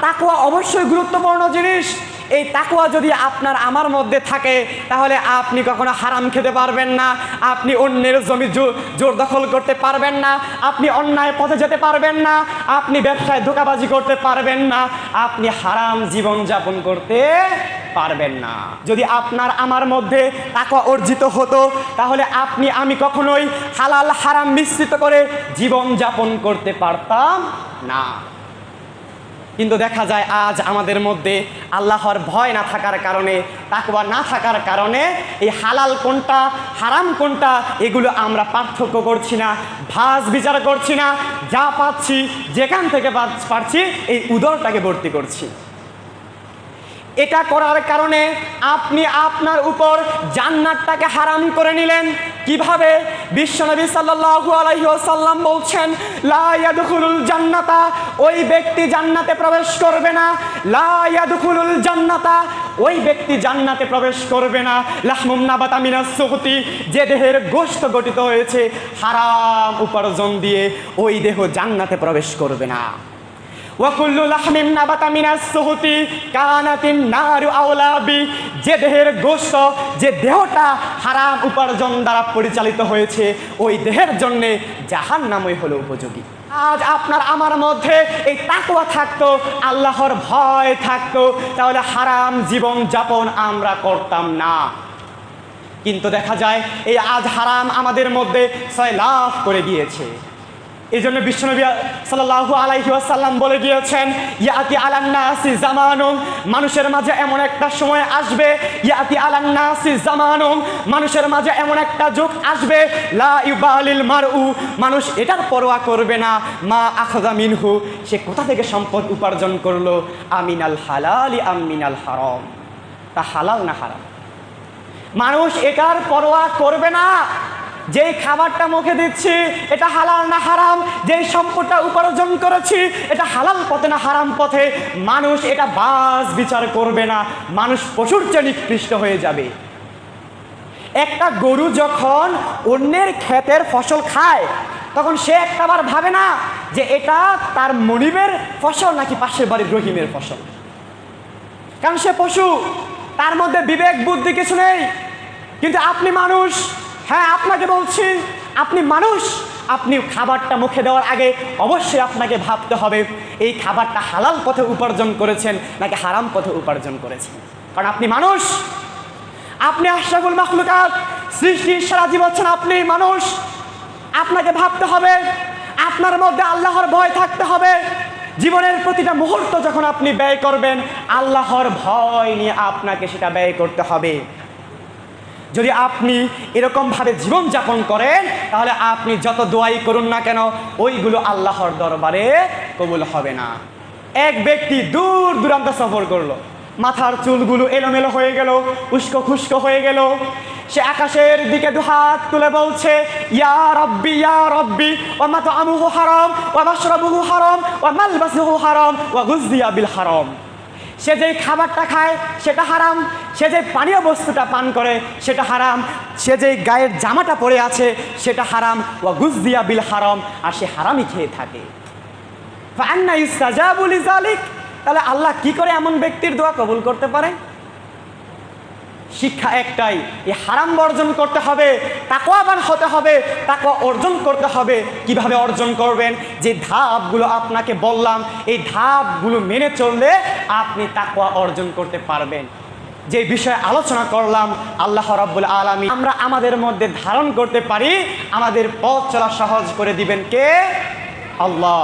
তাকওয়া অবশ্যই গুরুত্বপূর্ণ জিনিস। এই তাকওয়া যদি আপনার আমার মধ্যে থাকে তাহলে আপনি কখনো হারাম খেতে পারবেন না, আপনি অন্যের জমি জোর দখল করতে পারবেন না, আপনি অন্যায় পথে যেতে পারবেন না, আপনি ব্যবসায় ধোঁকাবাজি করতে পারবেন না, আপনি হারাম জীবন যাপন করতে পারবেন না। যদি আপনার আমার মধ্যে তাকওয়া অর্জিত হতো তাহলে আপনি আমি কখনোই হালাল হারাম মিশ্রিত করে জীবন যাপন করতে পারতাম না। কিন্তু দেখা যায় আজ আমাদের মধ্যে আল্লাহর ভয় না থাকার কারণে, তাকওয়া না থাকার কারণে এই হালাল কোনটা হারাম কোনটা এগুলো আমরা পার্থক্য করছি না, ভাজ বিচার করছি না, যা পাচ্ছি যেখান থেকে পারছি এই উদরটাকে ভর্তি করছি। এটা করার কারণে আপনি আপনার উপর জান্নাতটাকে হারাম করে নিলেন। কিভাবে? বিশ্বনবী সাল্লাল্লাহু আলাইহি ওয়াসাল্লাম বলছেন, লা ইয়াদখুলুল জান্নাতা, ওই ব্যক্তি জান্নাতে প্রবেশ করবে না। লা ইয়াদখুলুল জান্নাতা, ওই ব্যক্তি জান্নাতে প্রবেশ করবে না। লাহমুন নাবাতা মিনাস সুহতি, যে দেহের গোশত গঠিত হয়েছে হারাম উপার্জন দিয়ে, ওই দেহ জান্নাতে প্রবেশ করবে না। ওয়াকুল্লু লাহমিন নাবাতা মিনাস সুহতি কানাতিন নারু আওলা বি, যে দেহের গোশত, যে দেহটা হারাম উপার্জন দ্বারা পরিচালিত হয়েছে ওই দেহের জন্য জাহান্নামই হলো উপযোগী। আজ আপনার আমার মধ্যে এই তাকওয়া থাকতো, আল্লাহর ভয় থাকতো, তাহলে হারাম জীবন যাপন আমরা করতাম না। কিন্তু দেখা যায় এই আজ হারাম আমাদের মধ্যে সয়লাভ করে গিয়েছে। এই জন্য বিশ্বনবী সাল্লাল্লাহু আলাইহি ওয়াসাল্লাম বলে গিয়েছেন, ইয়াতি আলান নাসি জামানুন, মানুষের মাঝে এমন একটা সময় আসবে, ইয়াতি আলান নাসি জামানুন, মানুষের মাঝে এমন একটা যুগ আসবে, লা ইউবালিল মারউ, মানুষ এটার পরোয়া করবে না, মা আখাযা মিনহু, সে কোথা থেকে সম্পদ উপার্জন করলো, আমিনাল হালালি আমিনাল হারাম, তা হালাল না হারাম। মানুষ এটার পরোয়া করবে না যেই খাবারটা মুখে দিচ্ছি এটা হালাল না হারাম, যেই সম্পদটা উপার্জন করেছি এটা হালাল পথে না হারাম পথে, মানুষ এটা বাজ বিচার করবে না। মানুষ পশুর চেয়ে নিকৃষ্ট হয়ে যাবে। একটা গরু যখন অন্যের ক্ষেতের ফসল খায় তখন সে একটাবার ভাবে না যে এটা তার মনিবের ফসল নাকি পাশের বাড়ির রহিমের ফসল, কারণ সে পশু, তার মধ্যে বিবেক বুদ্ধি কিছু নেই। কিন্তু আপনি মানুষ, হ্যাঁ আপনাকে বলছি আপনি মানুষ, আপনি খাবারটা মুখে দেওয়ার আগে অবশ্যই আপনাকে ভাবতে হবে এই খাবারটা হালাল পথে উপার্জন করেছেন নাকি হারাম পথে উপার্জন করেছেন, কারণ আপনি মানুষ, আপনি আশরাফুল মাখলুকাত, সৃষ্টির সারা জীব হচ্ছেন আপনি মানুষ। আপনাকে ভাবতে হবে, আপনার মধ্যে আল্লাহর ভয় থাকতে হবে। জীবনের প্রতিটা মুহূর্ত যখন আপনি ব্যয় করবেন আল্লাহর ভয় নিয়ে আপনাকে সেটা ব্যয় করতে হবে। যদি আপনি এরকমভাবে জীবনযাপন করেন তাহলে আপনি যত দোয়াই করুন না কেন ওইগুলো আল্লাহর দরবারে কবুল হবে না। এক ব্যক্তি দূর দূরান্ত সফর করলো, মাথার চুলগুলো এলোমেলো হয়ে গেল, উস্কো খুস্কো হয়ে গেল, সে আকাশের দিকে দুহাত তুলে বলছে, ইয়া রব্বি ইয়া রব্বি, ওয়া মাতআমুহু হারাম ওয়া মাশরাবুহু হারাম ওয়া মালবাসুহু হারাম ওয়া গুযিয়া বিল হারাম। সে যেই খাবারটা খায় সেটা হারাম, সে যে পানীয় বস্তুটা পান করে সেটা হারাম, সে যেই গায়ের জামাটা পরে আছে সেটা হারাম, ওয়া গুযিয়া বিল হারাম, আর সে হারামই খেয়ে থাকে। ফাআন্না ইউস্তাজাবু লিযালিক, তাহলে আল্লাহ কি করে এমন ব্যক্তির দোয়া কবুল করতে পারে? শিক্ষা একটাই, এই হারাম বর্জন করতে হবে, তাকওয়াবান হতে হবে, তাকওয়া অর্জন করতে হবে। কিভাবে অর্জন করবেন? যে ধাপগুলো আপনাকে বললাম এই ধাপগুলো মেনে চললে আপনি তাকওয়া অর্জন করতে পারবেন। যে বিষয়ে আলোচনা করলাম আল্লাহ রাব্বুল আলামিন আমরা আমাদের মধ্যে ধারণ করতে পারি, আমাদের পথ চলা সহজ করে দিবেন কে? আল্লাহ।